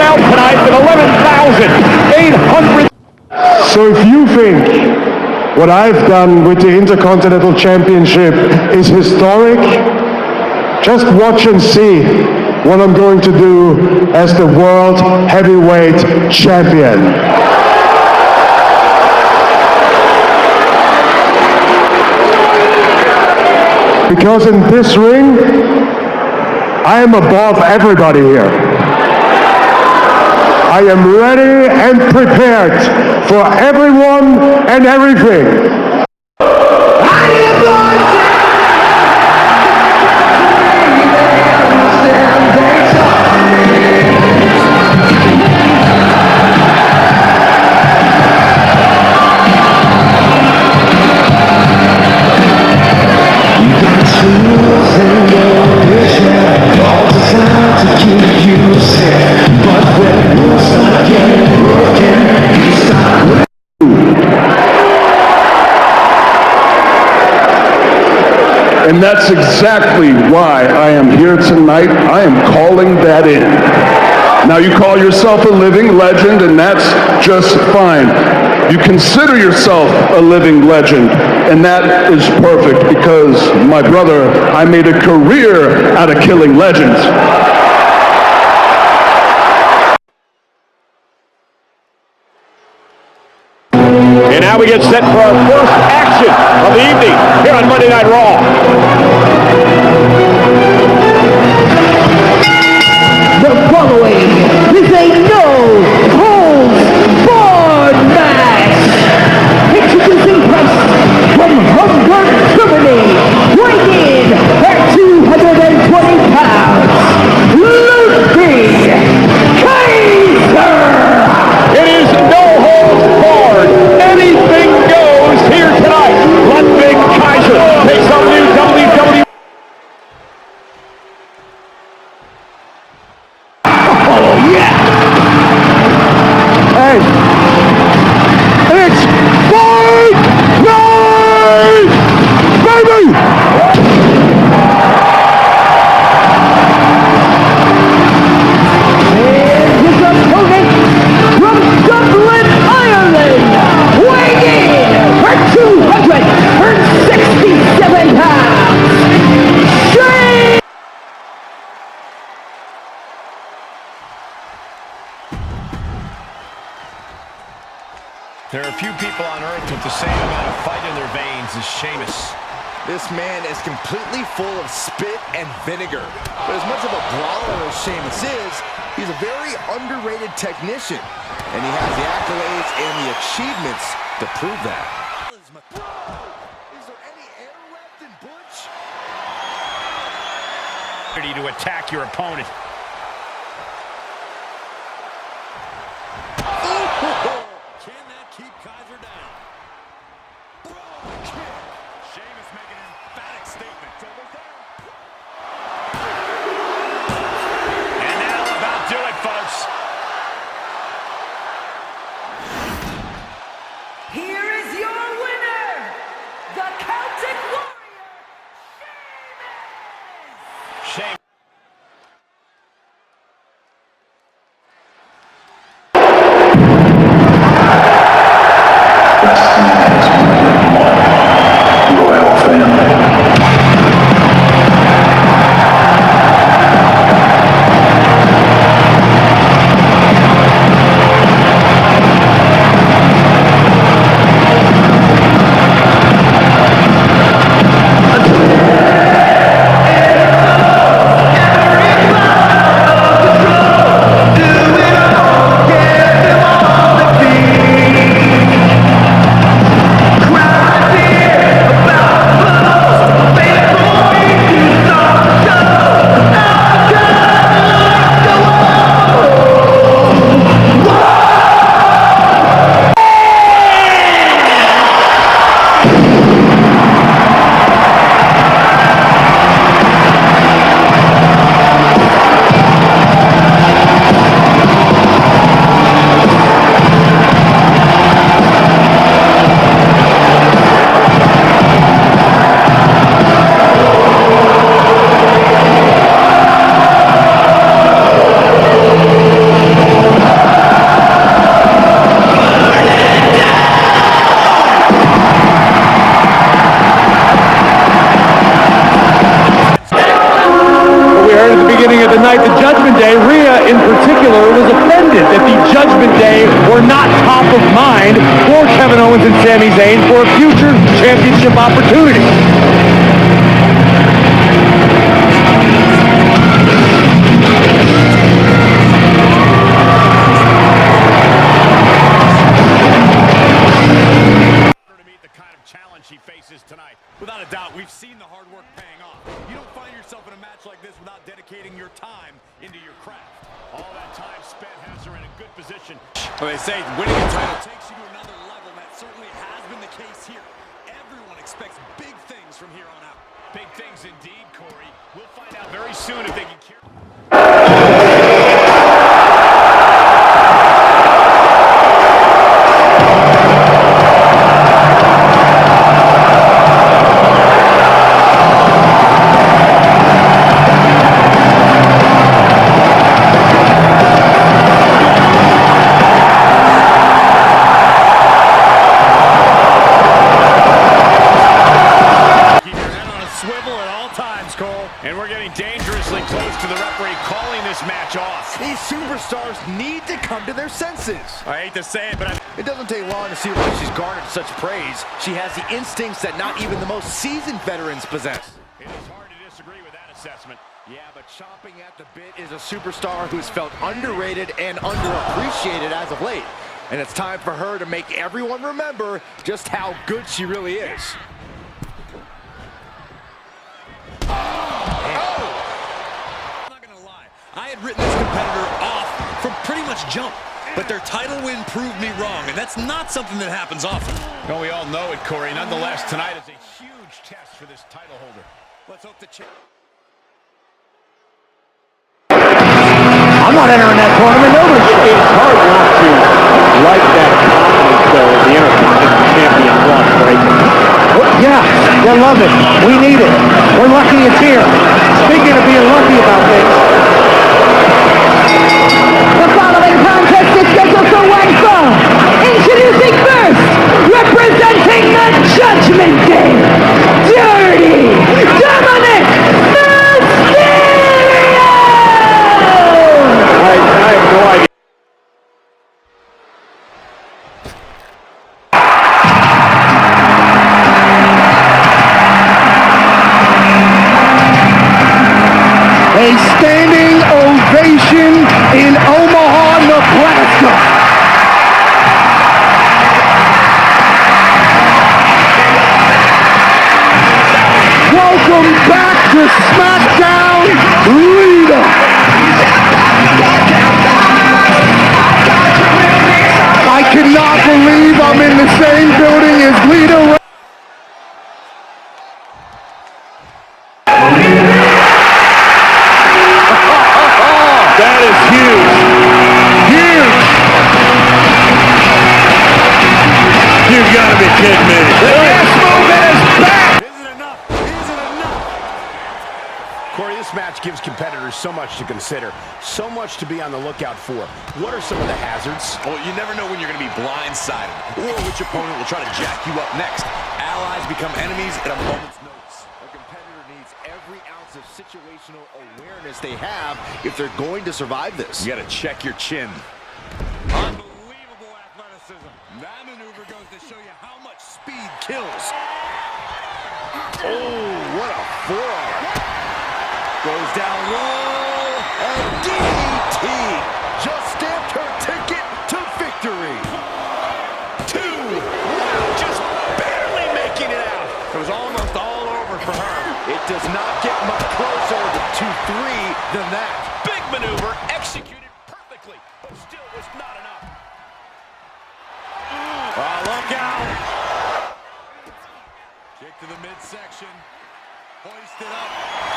crowd tonight with 11,800. So if you think what I've done with the Intercontinental Championship is historic, just watch and see what I'm going to do as the World Heavyweight Champion. Because in this ring, I am above everybody here. I am ready and prepared for everyone and everything. And that's exactly why I am here tonight. I am calling that in. Now you call yourself a living legend, and that's just fine. You consider yourself a living legend, and that is perfect because, my brother, I made a career out of killing legends. And now we get set for our first action of the evening here on Monday Night Raw. The following is a no-holds-barred match. Introducing first from Hamburg, Germany, weighing in at 220 pounds, Ludwig Kaiser. It is no holds barred. Anything goes here tonight. Ludwig Kaiser takes on new WWE. Oh yeah! Hey, it's fight night, baby! And his opponent from Dublin, Ireland, weighing in at 267 pounds, Shane. There are a few people on earth with the same amount of fight in their veins as Sheamus. This man is completely full of spit and vinegar. But as much of a brawler as Sheamus is, he's a very underrated technician. And he has the accolades and the achievements to prove that. Is there any air left in Butch? Ready to attack your opponent. Can that keep Kaiser down? Sheamus making an emphatic statement. And that'll about do it, folks. Here is your winner, the Celtic Warrior, Sheamus. expected that the Judgment Day were not top of mind for Kevin Owens and Sami Zayn for a future championship opportunity. To meet the kind of challenge he faces tonight. Without a doubt, we've seen the hard work paying off. You don't find yourself in a match like this without dedicating your time into your craft. All that time spent has her in a good position. Well, they say winning a title takes you to another level, and that certainly has been the case here. Everyone expects big things from here on out. Big things indeed, Corey. We'll find out very soon if they can carry. And we're getting dangerously close to the referee calling this match off. These superstars need to come to their senses. I hate to say it, but It doesn't take long to see why she's garnered such praise. She has the instincts that not even the most seasoned veterans possess. it is hard to disagree with that assessment. Yeah, but chomping at the bit is a superstar who's felt underrated and underappreciated as of late. And it's time for her to make everyone remember just how good she really is. I'm not gonna lie, I had written this competitor off from pretty much jump, but their title win proved me wrong, and that's not something that happens often. Well, we all know it, Corey. Nonetheless, tonight is a huge test for this title holder. Let's hope the champ. I'm not entering that tournament. It's hard not to like that confidence, though, the Intercontinental Champion Braun Breaker. Yeah, I love it. We need it. We're lucky it's here. Speaking of being lucky about things. The following contest is scheduled for one fall. Introducing first, representing the Judgment Day, Dirty Dominic Mysterio! I have no idea. A standing ovation in Omaha, Nebraska. Welcome back to SmackDown, Lita. I cannot believe I'm in the same building as Lita. That is huge. Huge. You've got to be kidding me. The last movement is back. Is it enough? Is it enough? Corey, this match gives competitors so much to consider, so much to be on the lookout for. What are some of the hazards? Well, you never know when you're going to be blindsided or which opponent will try to jack you up next. Allies become enemies at a moment's notice. A competitor needs every ounce of situational awareness they have if they're going to survive this. You got to check your chin. Unbelievable athleticism. That maneuver goes to show you how much speed kills. Oh, what a forearm. Goes down low, and DDT just stamped her ticket to victory. 2. Wow, just barely making it out. It was almost all over for her. It does not get much closer to 3 than that. Big maneuver, executed perfectly, but still was not enough. Oh, look out. Kick to the midsection. Hoisted up.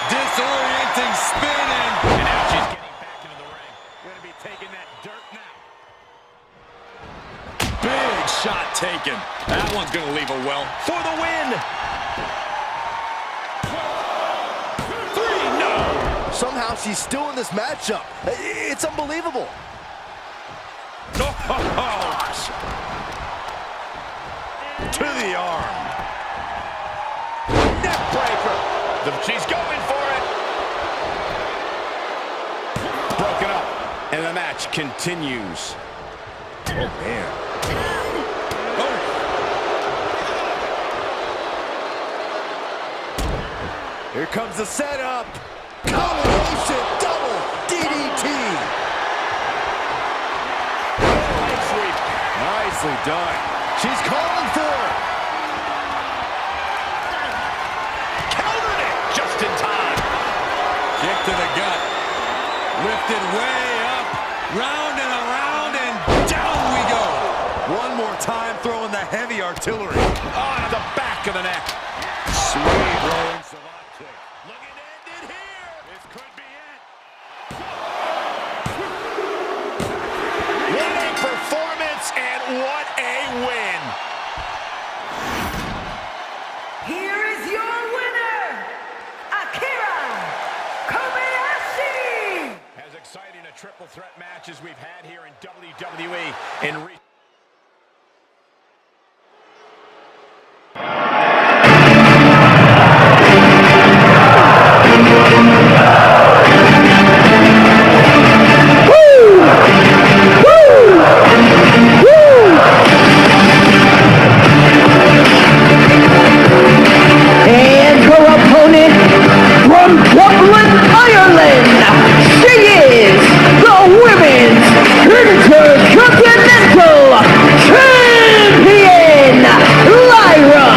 Disorienting spin and now she's getting back into the ring. going to be taking that dirt now. Big shot taken. That one's going to leave a well. For the win. 3, no. Somehow she's still in this matchup. It's unbelievable. Gosh. To the arm. Neck breaker. She's going for it. Broken up. And the match match continues. Oh, man. Here comes the setup. Combination double DDT. Nicely done. She's calling for it. Countered it just in time. Kick to the gut. Lifted way up. Round and around and down we go. One more time throwing the heavy artillery. On the back of the neck. Sweet rolling savant kick. Looking to end it here. This could be it. What a performance and what a win. Here is your winner, Akira Kobayashi! As exciting a triple threat match as we've had here in WWE in recent. And her opponent from Dublin, Ireland, she is the Women's Intercontinental Champion, Lyra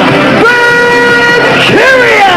Valkyria!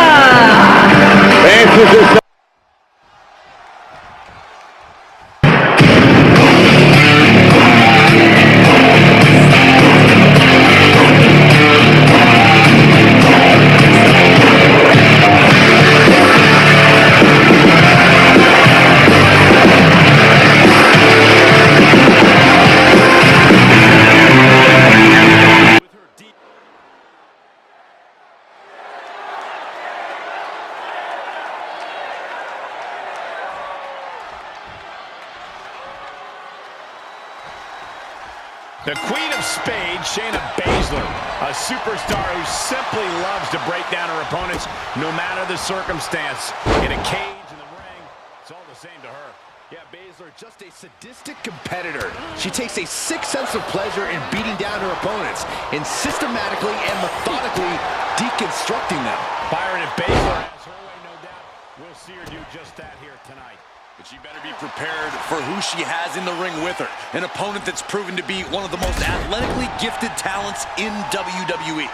The Queen of Spades, Shayna Baszler, a superstar who simply loves to break down her opponents no matter the circumstance. In a cage, in the ring, it's all the same to her. Yeah, Baszler, just a sadistic competitor. She takes a sick sense of pleasure in beating down her opponents and systematically and methodically deconstructing them. Byron, if Baszler has her way, no doubt, we'll see her do just that here tonight. But she better be prepared for who she has in the ring with her. An opponent that's proven to be one of the most athletically gifted talents in WWE.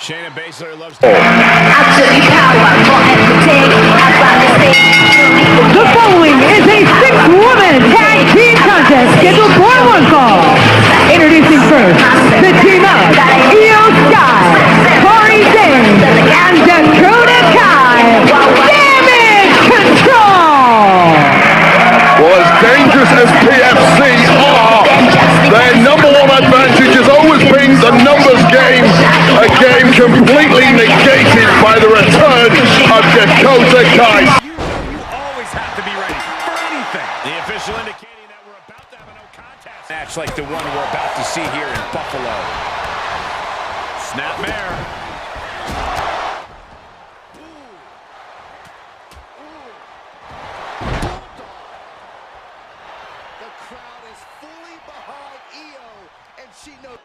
Shayna Baszler loves to... The following is a six-woman tag team contest scheduled for one fall. Introducing first, the team of Io Sky, Corey Dane, and Dakota Kai. Damage Control! Well, as dangerous as PFC are, their number one advantage has always been the numbers game, a game completely negated by the return of Dakota Kai. You always have to be ready for anything. The official indicating that we're about to have a no contest match like the one we're about to see here in Buffalo. Snapmare. The crowd is fully behind Io, and she knows.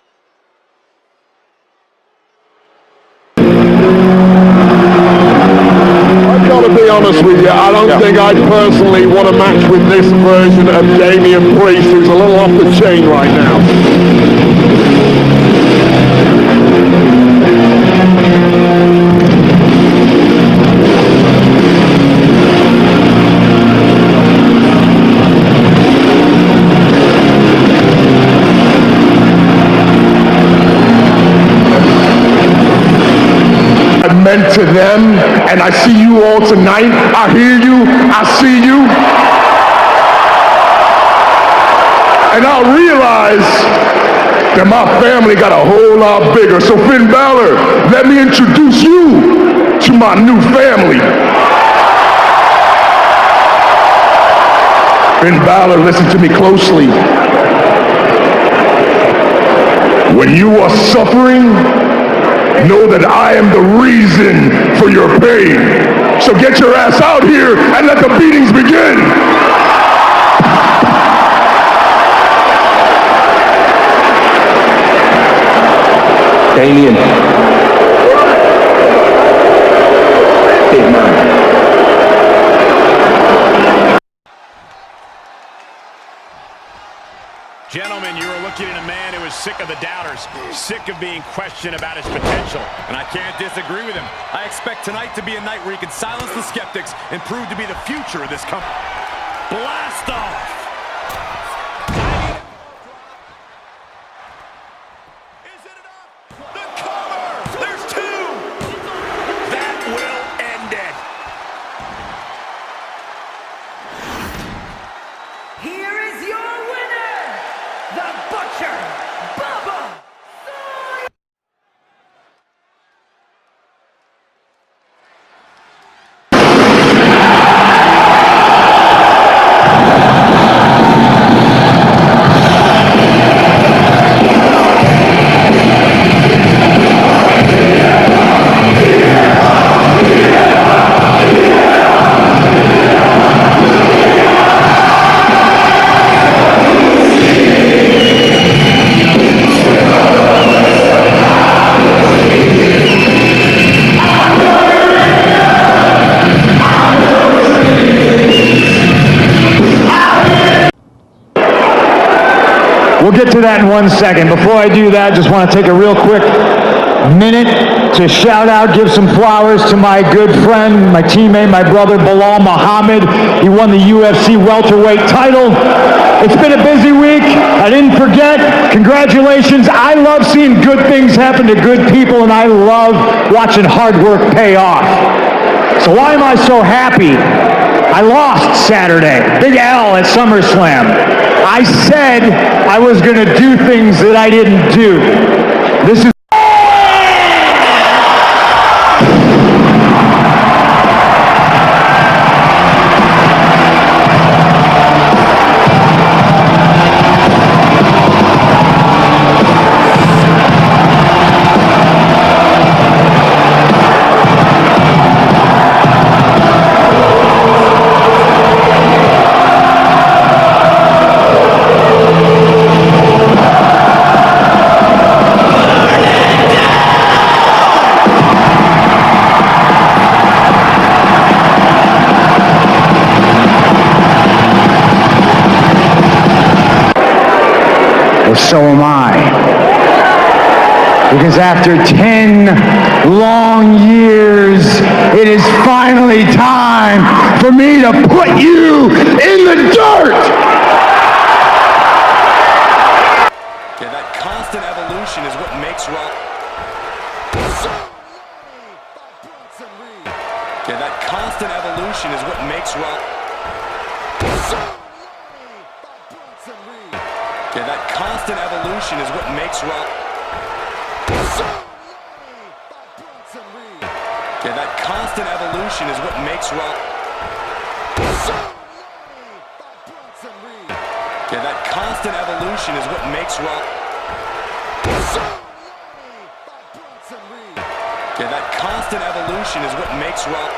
I've got to be honest with you, I don't think I'd personally want to match with this version of Damian Priest, who's a little off the chain right now. Meant to them, and I see you all tonight. I hear you, I see you, and I realize that my family got a whole lot bigger. So Finn Balor, let me introduce you to my new family. Finn Balor, listen to me closely. When you are suffering, know that I am the reason for your pain. So get your ass out here and let the beatings begin. Damien. Big man. Gentlemen, you are looking at a man who is sick of the doubters, sick of being questioned about his potential. And I can't disagree with him. I expect tonight to be a night where he can silence the skeptics and prove to be the future of this company. Blast off! Is it enough? The cover! There's two! That will end it. Here is your winner, the Butcher, Bubba. We'll get to that in 1 second. Before I do that, just want to take a real quick minute to shout out, give some flowers to my good friend, my teammate, my brother, Bilal Muhammad. He won the UFC welterweight title. It's been a busy week. I didn't forget. Congratulations. I love seeing good things happen to good people, and I love watching hard work pay off. So why am I so happy? I lost Saturday. Big L at SummerSlam. I said I was going to do things that I didn't do. This is so am I. Because after 10 long years, it is finally time for me to put you in the dirt! Yeah, that constant evolution is what makes Raw. Yeah, that constant evolution is what makes Raw. Yeah, that constant evolution is what makes Raw. Yeah, that constant evolution is what makes Raw. Yeah, that constant evolution is what makes Raw. Yeah, that constant evolution is what makes Raw.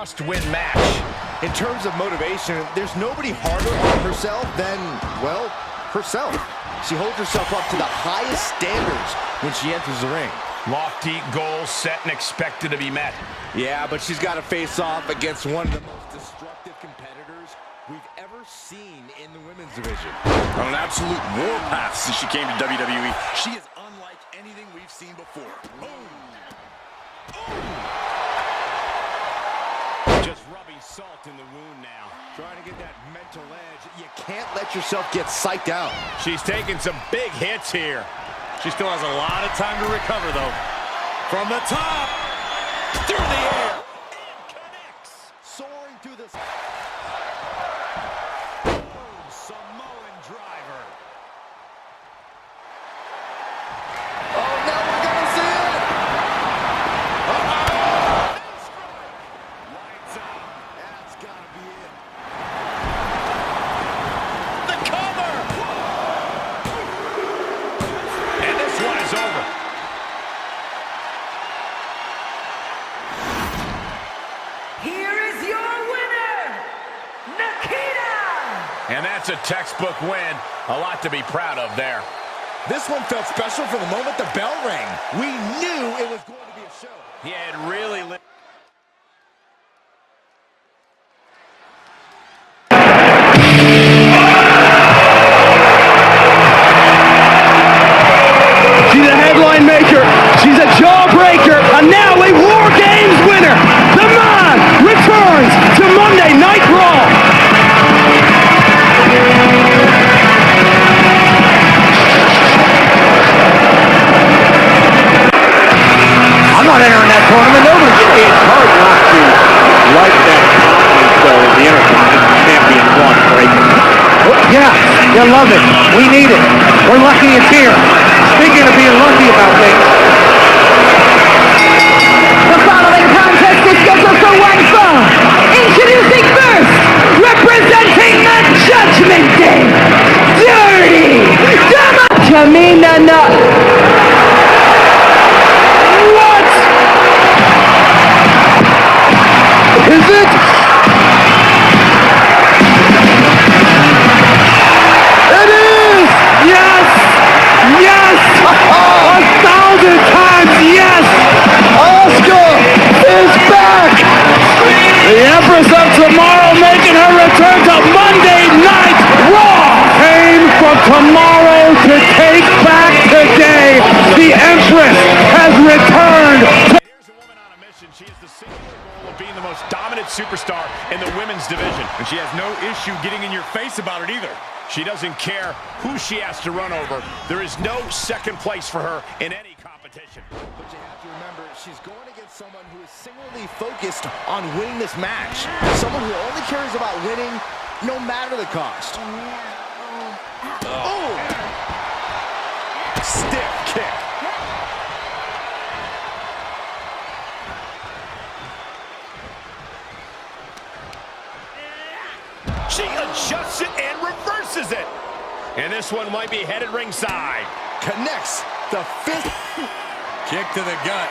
must-win match. In terms of motivation, there's nobody harder on herself than, well, herself. She holds herself up to the highest standards when she enters the ring. Lofty goals set and expected to be met. Yeah, but she's got to face off against one of the most destructive competitors we've ever seen in the women's division. On an absolute warpath since she came to WWE, she is unlike anything we've seen before. Boom. Just rubbing salt in the wound now. Trying to get that mental edge. You can't let yourself get psyched out. She's taking some big hits here. She still has a lot of time to recover, though. From the top, through the air, and connects. Soaring through this. Samoan driver. Oh, now we're going to see it. Lights out. That's got to be it. The cover. And this one is over. Here is your winner, Nikita! And that's a textbook win. A lot to be proud of there. This one felt special from the moment the bell rang. We knew it was going to be a show. Yeah, it really lit. She's a headline maker. She's a jawbreaker. And now a War Games winner. The man returns to Monday Night Raw. I'm not entering that tournament. Nobody. It's hard not to like that confidence, though, the Intercontinental Champion Braun Breaker. Yeah, love it. We need it. We're lucky it's here. Speaking of being lucky about things. The following contest is scheduled for one fall. Introducing first, representing the Judgment Day, Dirty Tamina Nut. What? Is it? It is! Yes! Yes! 1,000 times yes! Asuka is back! The Empress of Tomorrow making her return to Monday Night Raw! Came from tomorrow to take back today! The Empress has returned! Here's a woman on a mission. She has the singular goal of being the most dominant superstar in the women's division. And she has no issue getting in your face about it either. She doesn't care who she has to run over. There is no second place for her in any competition. But you have to remember, she's going against someone who is singularly focused on winning this match. Someone who only cares about winning no matter the cost. Oh! Stiff kick. She adjusts it and reverses it. And this one might be headed ringside. Connects the fifth. Kick to the gut.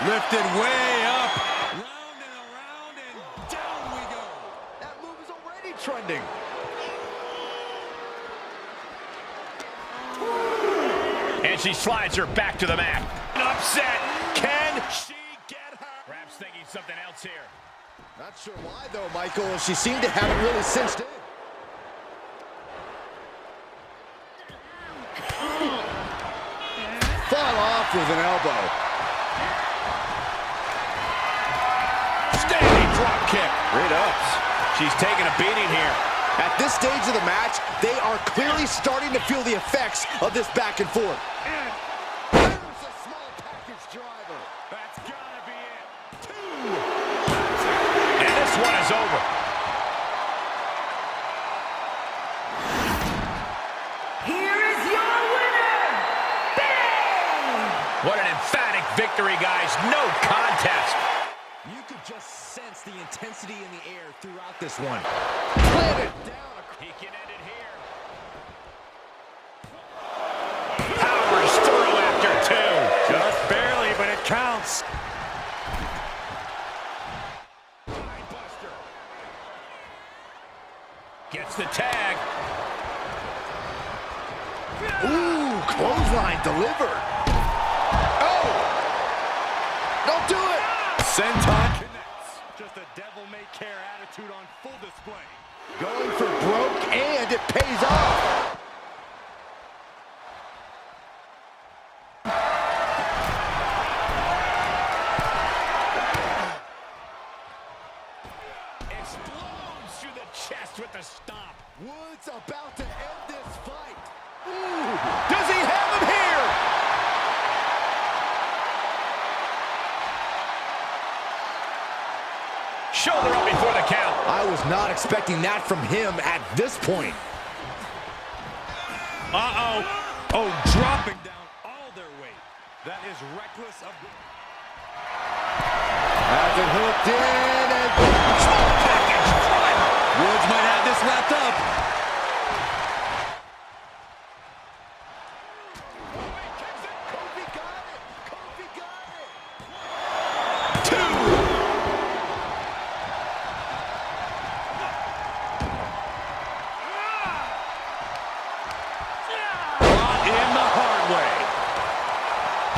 Lifted way up. Round and around and down we go. That move is already trending. And she slides her back to the mat. An upset. Can she get her? Perhaps thinking something else here. Not sure why, though, Michael. She seemed to have it really cinched in. Fought off with an elbow. Standing drop kick. Great ups. She's taking a beating here. At this stage of the match, they are clearly starting to feel the effects of this back and forth. There's a small package driver. That's gotta be it. 2. And this one is over. Here is your winner, Big! What an emphatic victory, guys. No contest. You could just sense the intensity in the air throughout this one. Planted down. He can end it here. Powers through after 2. Just barely, but it counts. Buster. Gets the tag. Ooh, clothesline delivered. Oh! Don't do it. Senton. Just a devil-may-care attitude on full display. Going for broke, and it pays off. Explodes through the chest with the stomp. Woods about to end this fight. Ooh. Does he have him here? Shoulder up before the count. I was not expecting that from him at this point. Uh-oh. Oh, dropping down all their weight. That is reckless of... Has it hooked in, and Woods might have this wrapped up. Kofi got it. Kofi got it. In the hard way.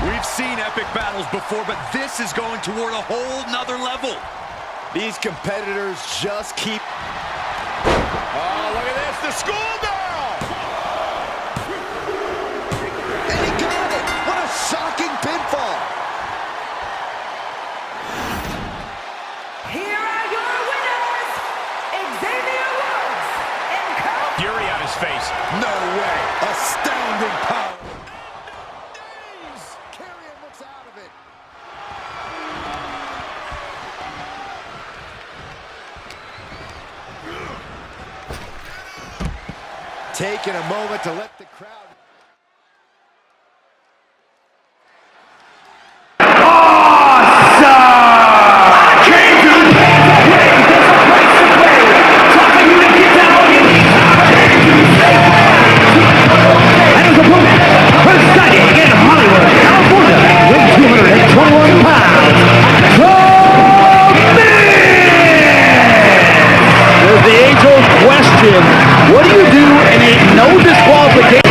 We've seen epic battles before, but this is going toward a whole nother level. These competitors just keep... Oh, look at this. The schoolgirl. And he got it! What a shocking pinfall! Here are your winners, Xavier Woods and Kofi. Fury on his face. No way! Astounding power! Carrion looks out of it. Taking a moment to let the crowd... What do you do in a no disqualification?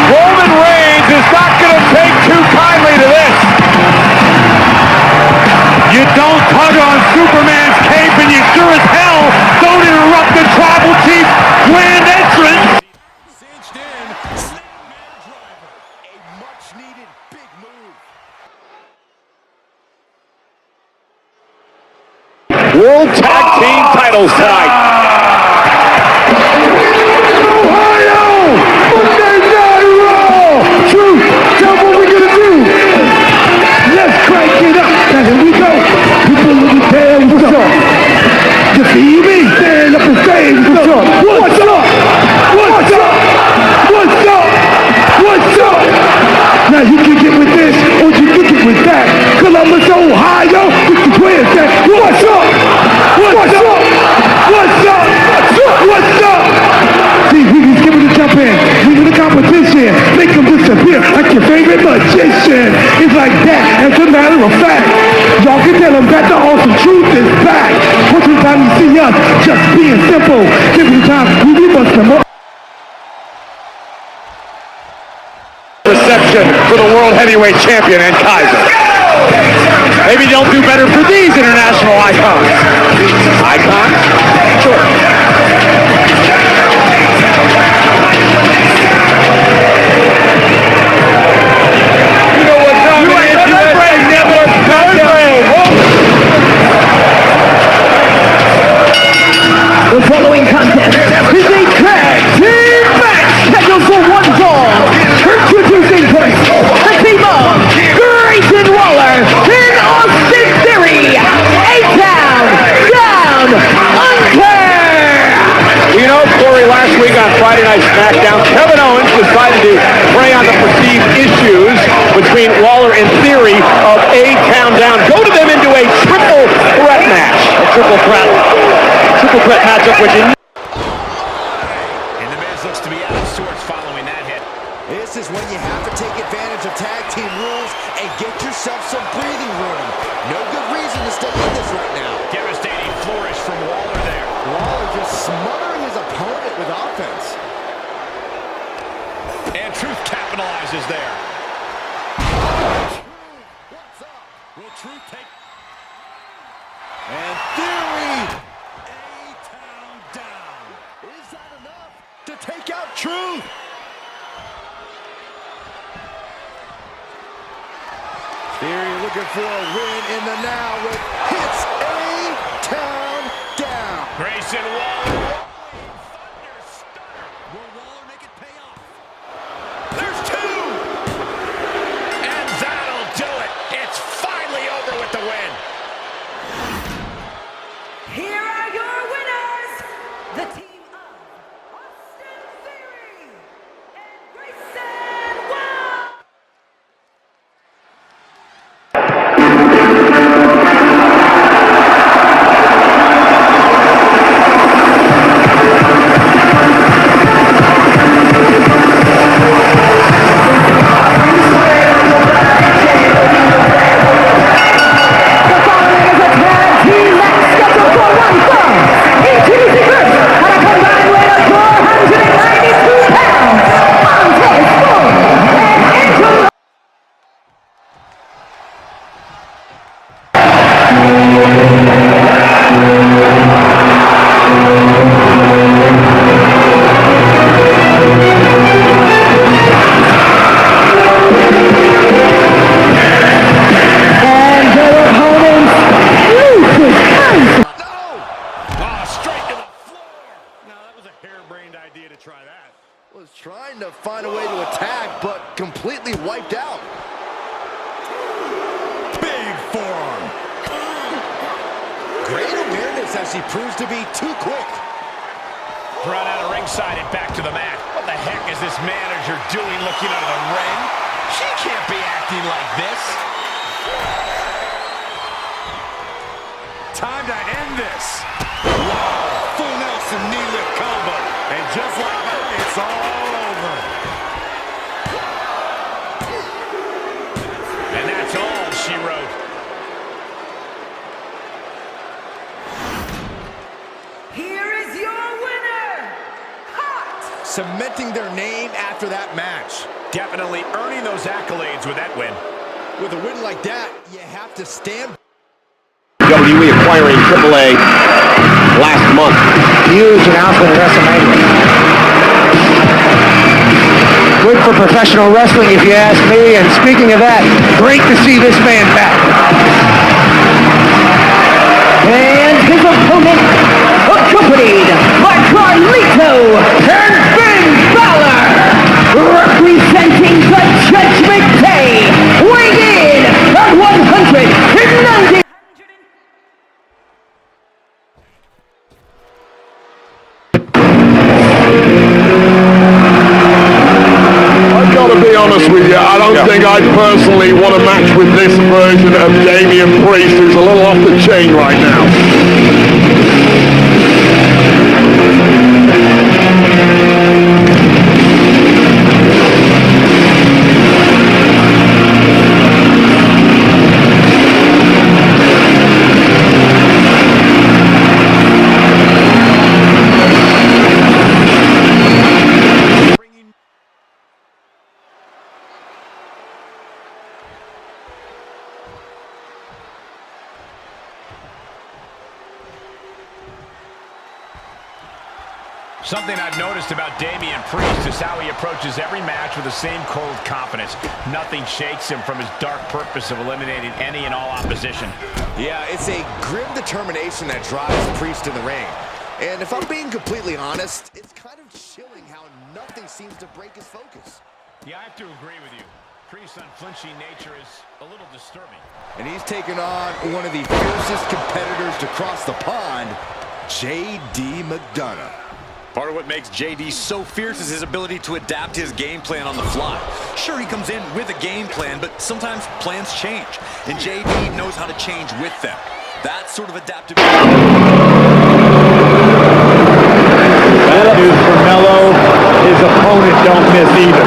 Roman Reigns is not going to take too kindly to this. You don't tug on Superman's cape, and you sure as hell don't interrupt the Tribal Chief's grand entrance. Cinched in. Snapman driver. A much-needed big move. World Tag Team titles tonight. Ohio! Monday Night Raw! Truth, tell what we're gonna do. Let's crank it up. Now here we go. People in the tail, what's up? You see me? Stand up and say, what's up? What's up? What's up? What's up? What's up? Now you can get with this, or you can get with that. Columbus, Ohio, with the twins that, what's up? What's up? What's up? What's up? See, we can give it a jump in. We do the competition. Make them disappear like your favorite magician. It's like that, as a matter of fact. Y'all can tell them that the awesome truth is back. What's the time you see us just being simple? Give me time, we give us some more. Reception for the World Heavyweight Champion and Kaiser. Maybe they'll do better for these international icons. Icons? Sure. You know what's up, man? The following contest is a tag team match scheduled for one fall. Introducing first, the team of Grayson Waller and Austin Theory. A-Town Down Under. You know, Corey, last week on Friday Night SmackDown, Kevin Owens decided to prey on the perceived issues between Waller and Theory of A-Town Down. Go to them into a triple threat match. A triple threat matchup, which is... And the Miz looks to be out of sorts following that hit. This is when you have to take advantage of tag team rules and get yourself some breathing room. No good reason to stay in this right now. Devastating flourish from Waller there. Waller just smothering his opponent with offense. is there. What's up? Will Truth take... And Theory! A-Town down. Is that enough to take out Truth? Theory looking for a win in the now with hits A-Town down. Grayson Waller. Will Waller make it pay off? There's two! And that'll do it. It's finally over with the win. Here are your winners, the team of Austin Theory and Grayson Waller. Was trying to find a way to attack, but completely wiped out. Big forearm. Great awareness as she proves to be too quick. Brought out of ringside and back to the mat. What the heck is this manager doing looking out of the ring? She can't be acting like this. Time to end this. Wow, full Nelson knee lift combo. And just like that, it's all over. And that's all she wrote. Here is your winner, Hot. Cementing their name after that match. Definitely earning those accolades with that win. With a win like that, you have to stand. WWE acquiring AAA last month. Huge announcement at WrestleMania. Good for professional wrestling, if you ask me. And speaking of that, great to see this man back. And his opponent, accompanied by Carlito and Finn Balor, representing the Judgment Day, weighing in at 190. I've got to be honest with you, I don't think I'd personally want to match with this version of Damian Priest, who's a little off the chain right now. Something I've noticed about Damian Priest is how he approaches every match with the same cold confidence. Nothing shakes him from his dark purpose of eliminating any and all opposition. Yeah, it's a grim determination that drives Priest in the ring. And if I'm being completely honest, it's kind of chilling how nothing seems to break his focus. Yeah, I have to agree with you. Priest's unflinching nature is a little disturbing. And he's taken on one of the fiercest competitors to cross the pond, J.D. McDonough. Part of what makes JD so fierce is his ability to adapt his game plan on the fly. Sure, he comes in with a game plan, but sometimes plans change, and JD knows how to change with them. That sort of adaptability. Bad news for Mello. His opponent don't miss either.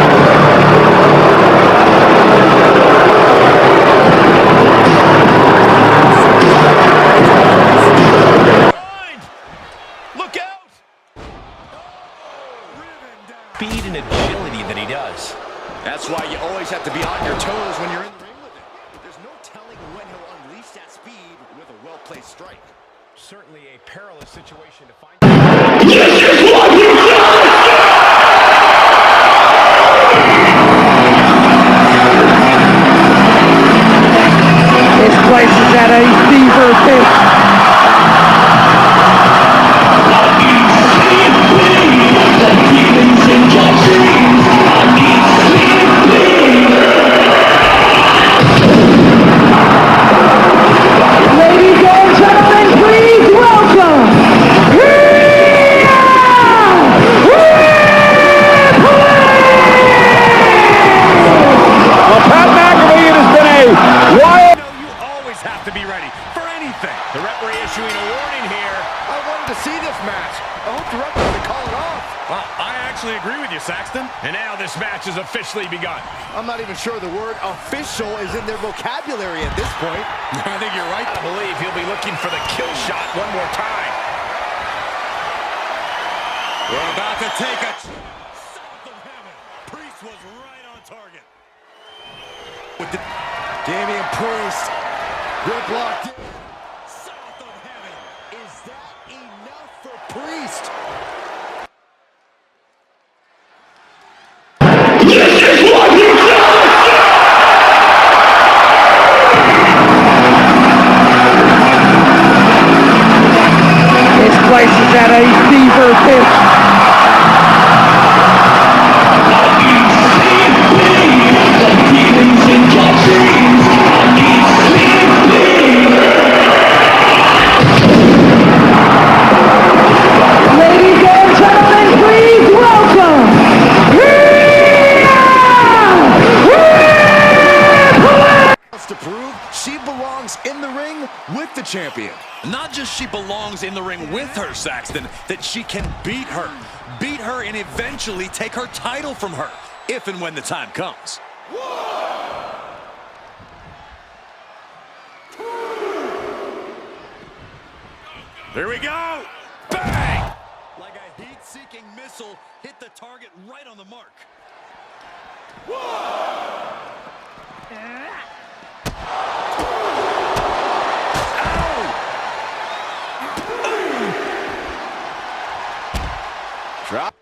Look out! Speed and agility that he does. That's why you always have to be on your toes when you're in the ring with him. There's no telling when he'll unleash that speed with a well-placed strike. Certainly a perilous situation to find. This is what you This place is at a fever pitch. Ladies and gentlemen, please welcome Well, Pat McAfee, it has been a wild. You always have to be ready for anything. The referee issuing a warning here. I wanted to see this match. I hope the referee will call it off. Well, I actually agree with you, Saxton. And now this match has officially begun. I'm not even sure the word official is in their vocabulary at this point. I think you're right. I believe he'll be looking for the kill shot one more time. We're about to take a south of heaven. Priest was right on target. With the Damian Priest, grip locked in. South of heaven. Is that enough for Priest? This place is at a fever pitch. Ladies and gentlemen, please welcome Wants to prove she belongs in the ring with the champion. Not just she belongs in the ring with her, Saxton, that she can beat her. Beat her and eventually take her title from her, if and when the time comes. Here we go. Bang! Like a heat-seeking missile, hit the target right on the mark. Drop.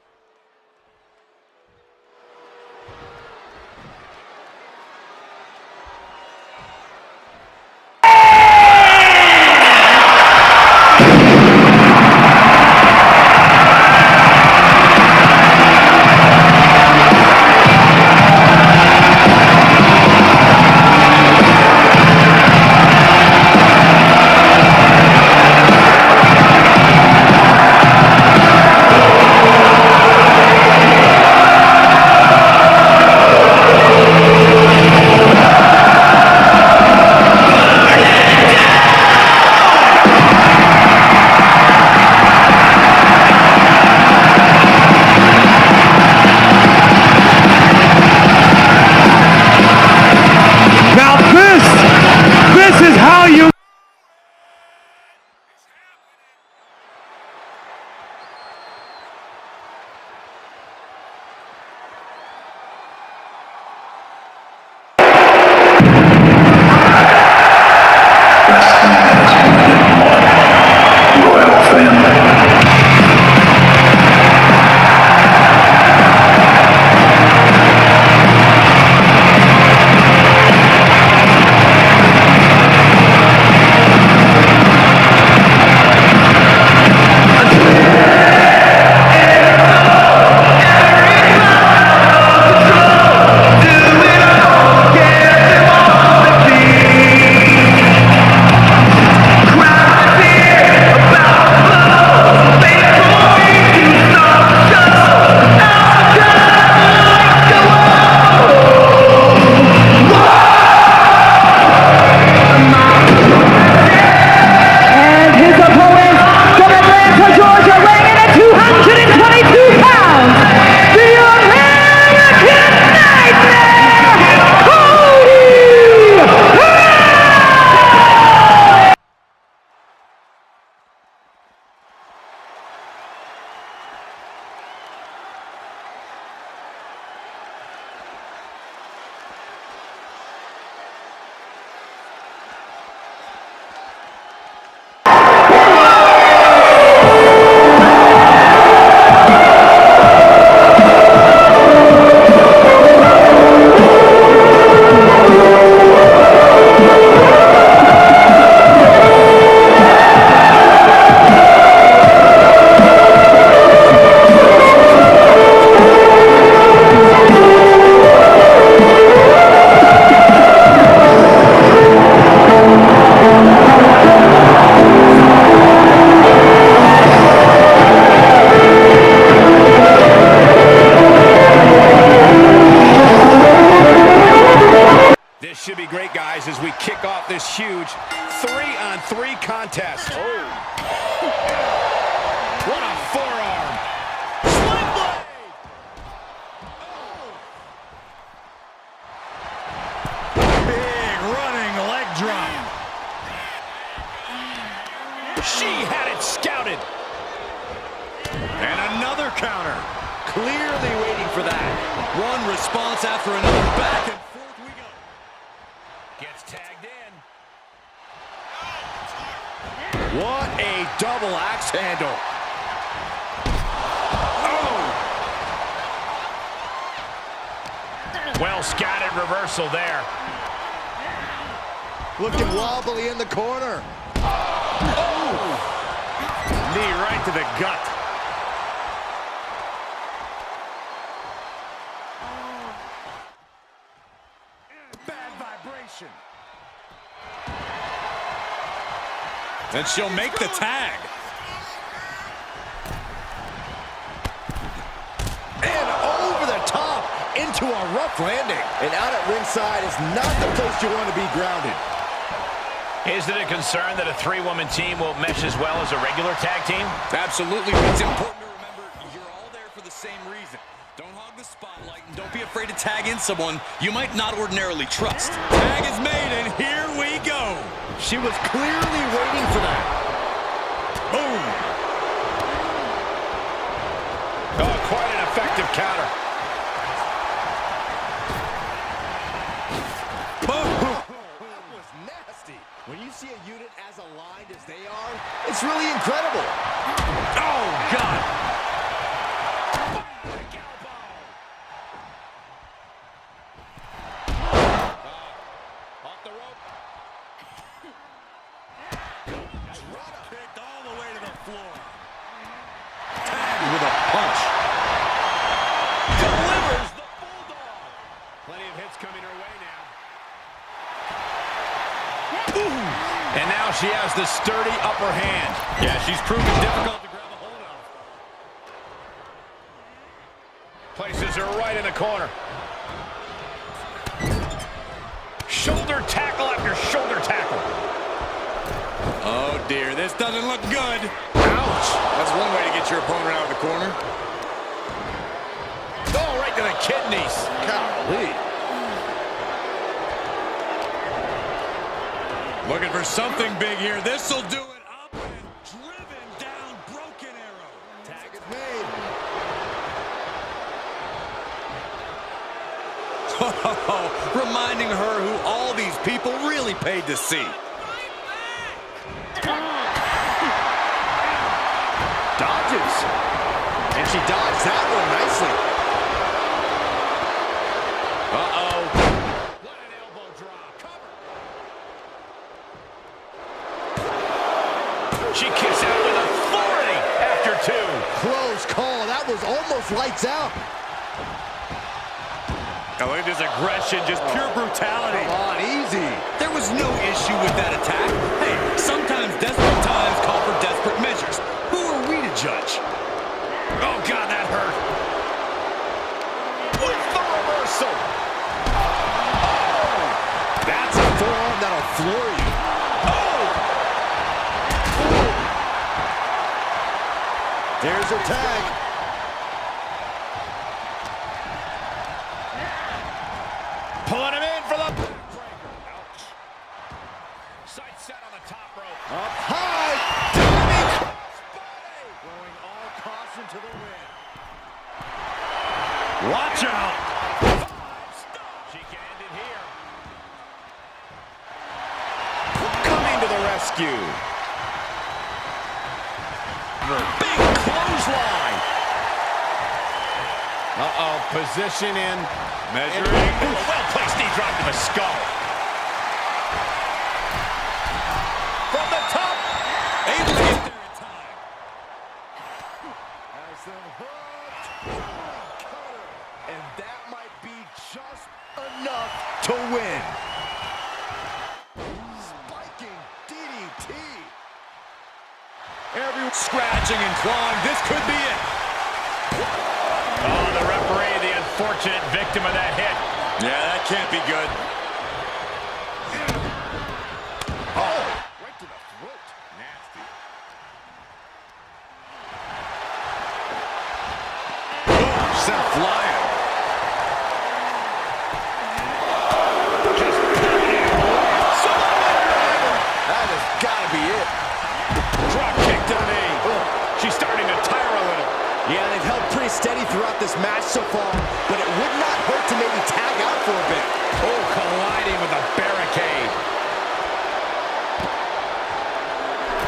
guys, as we kick off this huge 3-on-3 contest. Oh. What a forearm. Sling blade. Oh. Big running leg drop. She had it scouted. And another counter. Clearly waiting for that. One response after another. Back and forth we go. Gets tagged in. What a double axe handle. Oh! Well scattered reversal there. Looking wobbly in the corner. Oh! Knee right to the gut. Bad vibration. And she'll make the tag. And over the top into a rough landing. And out at ringside is not the place you want to be grounded. Is it a concern that a three-woman team won't mesh as well as a regular tag team? Absolutely, but it's important to remember you're all there for the same reason. Don't hog the spotlight and don't be afraid to tag in someone you might not ordinarily trust. Tag is made and here we go. She was clearly waiting for that. Boom! Oh, quite an effective counter. Boom! That was nasty. When you see a unit as aligned as they are, it's really incredible. Oh, God! Off the rope. Kicked all the way to the floor. Tagged with a punch. Delivers the Bulldog. Plenty of hits coming her way now. Ooh. And now she has the sturdy upper hand. Yeah, she's proven difficult to grab a hold of. Places her right in the corner. Shoulder tackle after shoulder tackle. Oh dear, this doesn't look good. Ouch. That's one way to get your opponent out of the corner. Oh, right to the kidneys. Golly. Looking for something big here. This'll do it. Up and driven down. Broken arrow. Tag is made. Reminding her who all these people really paid to see. Dodges. And she dodged that one nicely. Uh-oh. What an elbow drop. Cover. She kicks out with authority after two. Close call. That was almost lights out. Oh, look at this aggression, just pure brutality. Come on, easy. There was no issue with that attack. Hey, sometimes desperate times call for desperate measures. Who are we to judge? Oh, God, that hurt. With the reversal. Oh, That's a forearm that'll floor you. oh. There's her tag. Pulling him in for the backbreaker. Ouch. Sight set on the top rope. Up high. Diving crossbody. Throwing all caution to the wind. Watch out. She can end it here. Coming to the rescue. Big clothesline. Uh-oh, position in. Measuring. Well-placed knee drop to the skull. From the top. Able to get there in time. Has them hooked. Cutter. And that might be just enough to win. Spiking DDT. Everyone scratching and clawing. This could be it. Oh, the referee, the unfortunate victim of that hit. Yeah, that can't be good. sent flying. That has got to be it. Drop kick to the knee. She's starting to tire a little. Yeah, they've held pretty steady throughout this match so far, but it would not hurt to maybe tag out for a bit. Oh, colliding with a barricade.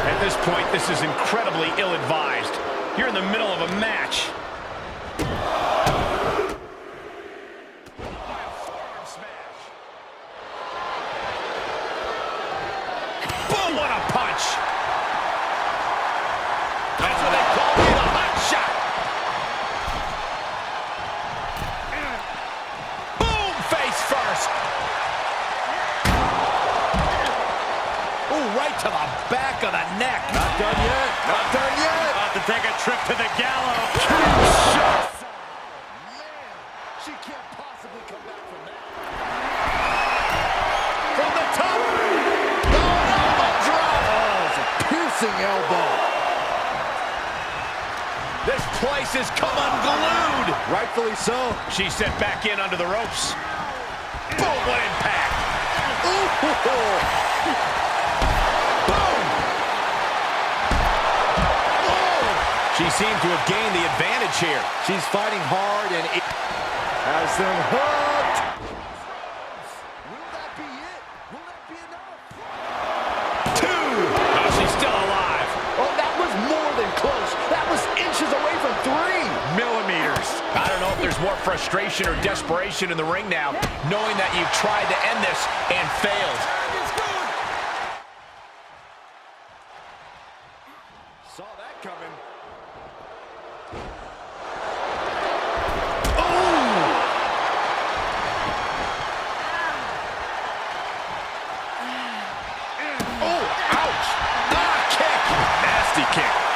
At this point, this is incredibly ill-advised. You're in the middle of a match. Boom, what a punch. That's what they call me, the hot shot. Boom, face first. Ooh, right to the back of the neck. Not done yet. Not done yet. About to take a trip to the gallows. She can't possibly come back from that. From the top. It's a piercing elbow. This place has come unglued. Rightfully so. She's sent back in under the ropes. Boom, what impact. She seemed to have gained the advantage here. She's fighting hard and it has them hooked. Will that be it? Will that be enough? Two. Oh, she's still alive. Oh, that was more than close. That was inches away from 3 millimeters. I don't know if there's more frustration or desperation in the ring now, knowing that you've tried to end this and failed. Saw that coming.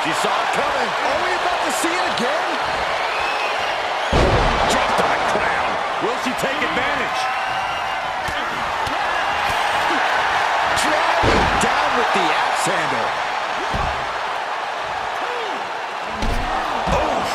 She saw it coming. Are we about to see it again? Dropped on the ground. Will she take advantage? Driving down with the axe handle. Oof.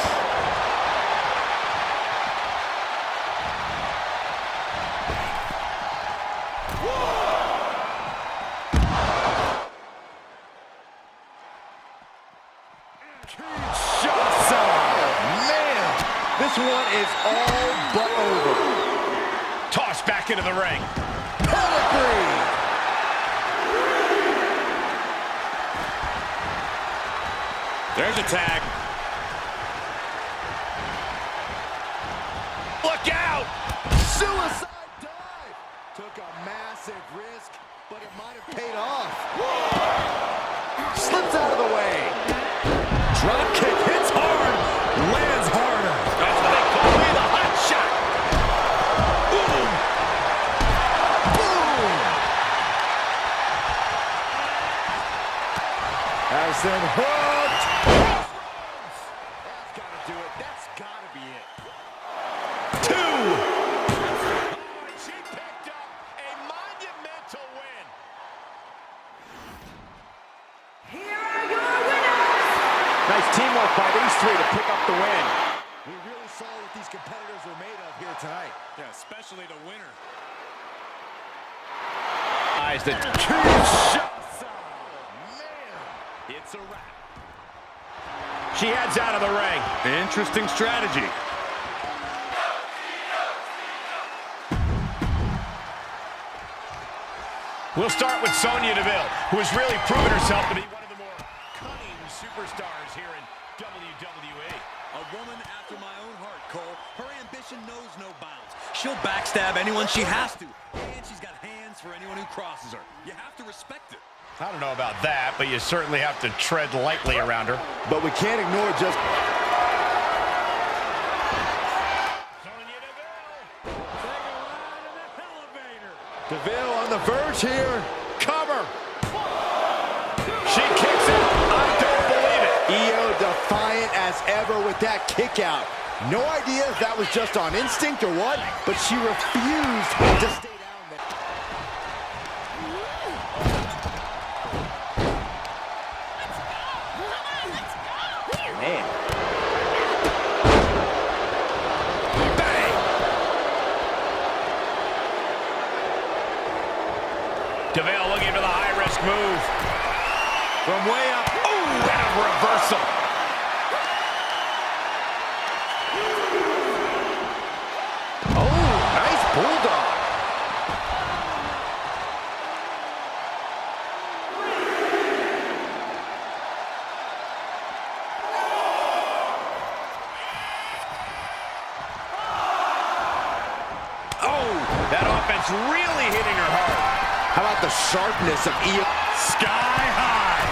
This one is all but over. Tossed back into the ring. Pedigree. There's a tag. Look out! Suicide dive. Took a massive risk, but it might have paid off. Slips out of the way. Drop kick hits hard. Lands harder. That's what they call me, the hot shot. Boom. Boom. Has them hooked. That's got to do it. That's got to be it. Two. She picked up a monumental win. Here are your winners. Nice teamwork by these three to pick up the win. We really saw what these competitors were made of here tonight. Yeah, especially the winner. Eyes the two shots. Man. It's a wrap. She heads out of the ring. Interesting strategy. We'll start with Sonya Deville, who has really proven herself to be one of the more cunning superstars here in WWE. A woman after my own heart, Cole. Her ambition knows no bounds. She'll backstab anyone she has to. And she's got hands for anyone who crosses her. You have to respect it. I don't know about that, but you certainly have to tread lightly around her. But we can't ignore just... Sonya Deville. Take a ride in the elevator. Deville on the verge here. Cover. She kicks it. I don't believe it. Io defiant as ever with that kick out. No idea if that was just on instinct or what, but she refused to stay down there. Man. move. From way up. Oh, and a reversal. Oh, nice bulldog. That offense really hitting her hard. How about the sharpness of Io? Sky high.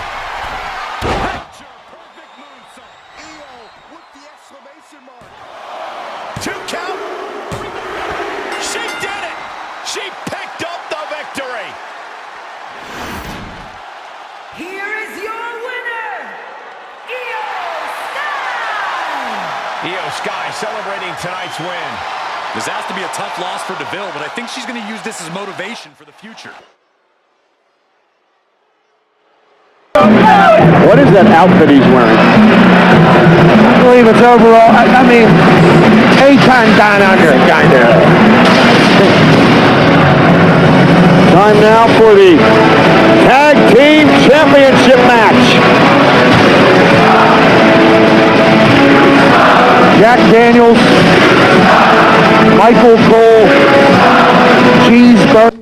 Perfect moonsault. Io with the exclamation mark. 2 count. She did it. She picked up the victory. Here is your winner, Io Sky! Io Sky celebrating tonight's win. This has to be a tough loss for DeVille, but I think she's going to use this as motivation for the future. What is that outfit he's wearing? I believe it's overall, I mean, 8-time down under, kind of. Time now for the Tag Team Championship match. Jack Daniels, Michael Cole, Cheeseburger.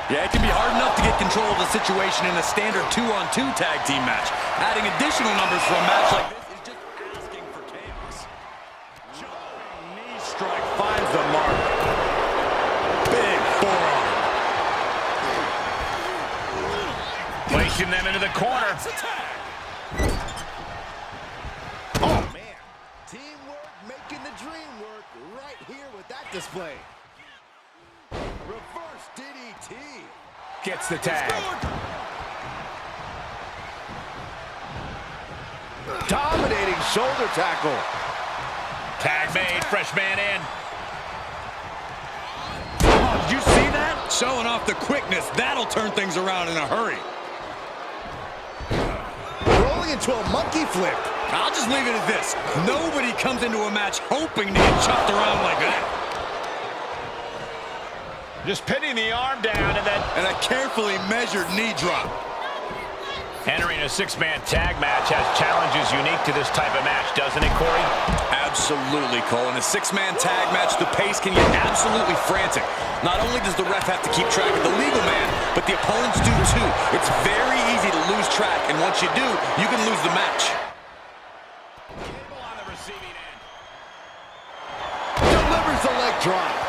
Yeah, it can be hard enough to get control of the situation in a standard 2-on-2 tag team match. Adding additional numbers for a match like this is just asking for chaos. Jumping knee strike finds the mark. Big forearm. Placing them into the corner. Oh, man. Teamwork making the dream work right here with that display. Reverse DDT. Gets the tag. Dominating shoulder tackle. Tag made, fresh man in. Oh, did you see that? Showing off the quickness. That'll turn things around in a hurry. Rolling into a monkey flip. I'll just leave it at this. Nobody comes into a match hoping to get chopped around like that. Just pinning the arm down and then... And a carefully measured knee drop. Entering a 6-man tag match has challenges unique to this type of match, doesn't it, Corey? Absolutely, Cole. In a 6-man tag match, the pace can get absolutely frantic. Not only does the ref have to keep track of the legal man, but the opponents do too. It's very easy to lose track, and once you do, you can lose the match. Cable on the receiving end. Delivers the leg drop.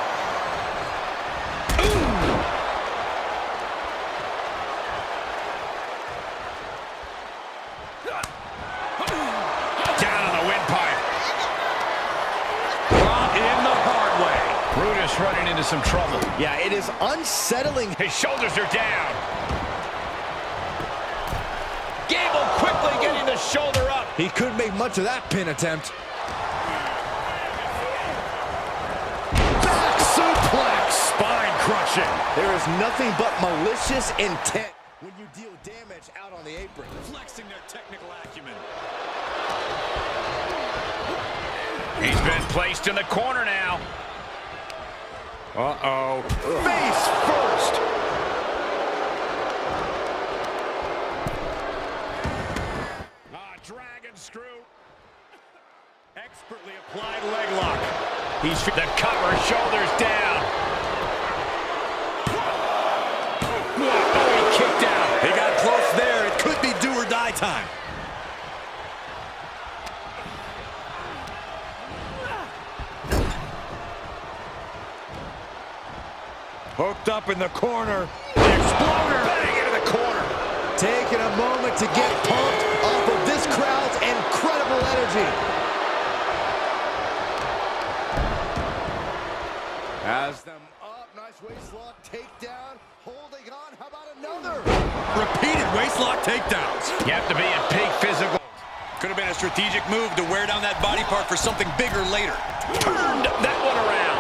Running into some trouble. Yeah, it is unsettling. His shoulders are down. Gable quickly getting the shoulder up. He couldn't make much of that pin attempt. Back suplex. Spine crushing. There is nothing but malicious intent when you deal damage out on the apron. Flexing their technical acumen. He's been placed in the corner now. Uh-oh. Face first. Dragon screw. Expertly applied leg lock. He's the cover, shoulders down. Oh, he kicked out. He got close there. It could be do or die time. Hooked up in the corner. The exploder. Bang into the corner. Taking a moment to get pumped off of this crowd's incredible energy. Has them up. Nice waistlock takedown. Holding on. How about another? Repeated waistlock takedowns. You have to be in peak physical. Could have been a strategic move to wear down that body part for something bigger later. Turned that one around.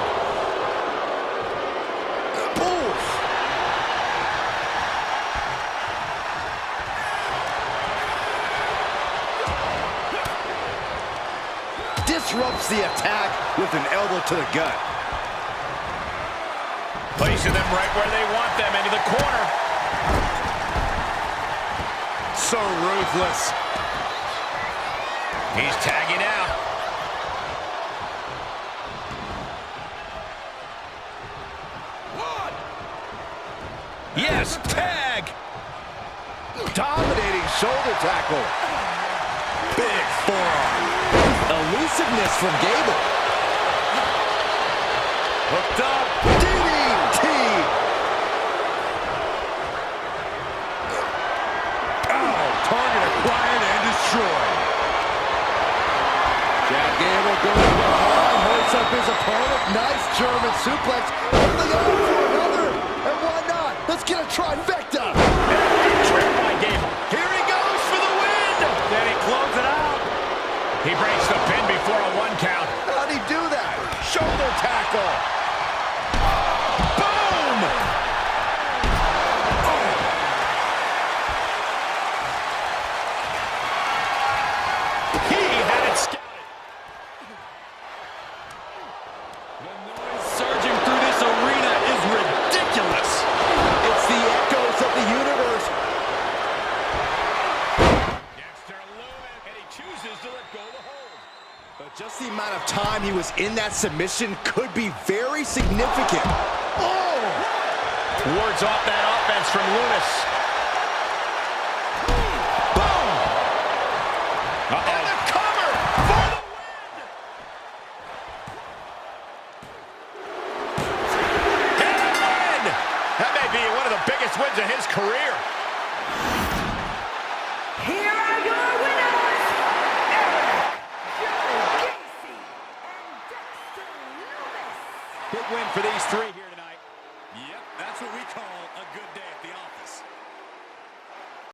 Disrupts the attack with an elbow to the gut. Placing them right where they want them, into the corner. So ruthless. He's tagging out. Yes, tag. Dominating shoulder tackle. Big forearm. Elusiveness from Gable. Hooked up. DDT. Oh, target acquired and destroyed. Chad Gable goes behind, hurts up his opponent. Nice German suplex. Holding on for another. And why not? Let's get a trifecta. Tripped by Gable. Here he goes for the win. Then he closes it out. He breaks the pin before a 1 count. How'd he do that? Shoulder tackle. Boom! He had it scouted. The noise surging through this arena is ridiculous. It's the echoes of the universe. Dexter Lumis, and he chooses to let go of the hold. But just the amount of time he was in that submission could be very significant. Oh! Wards off that offense from Lumis.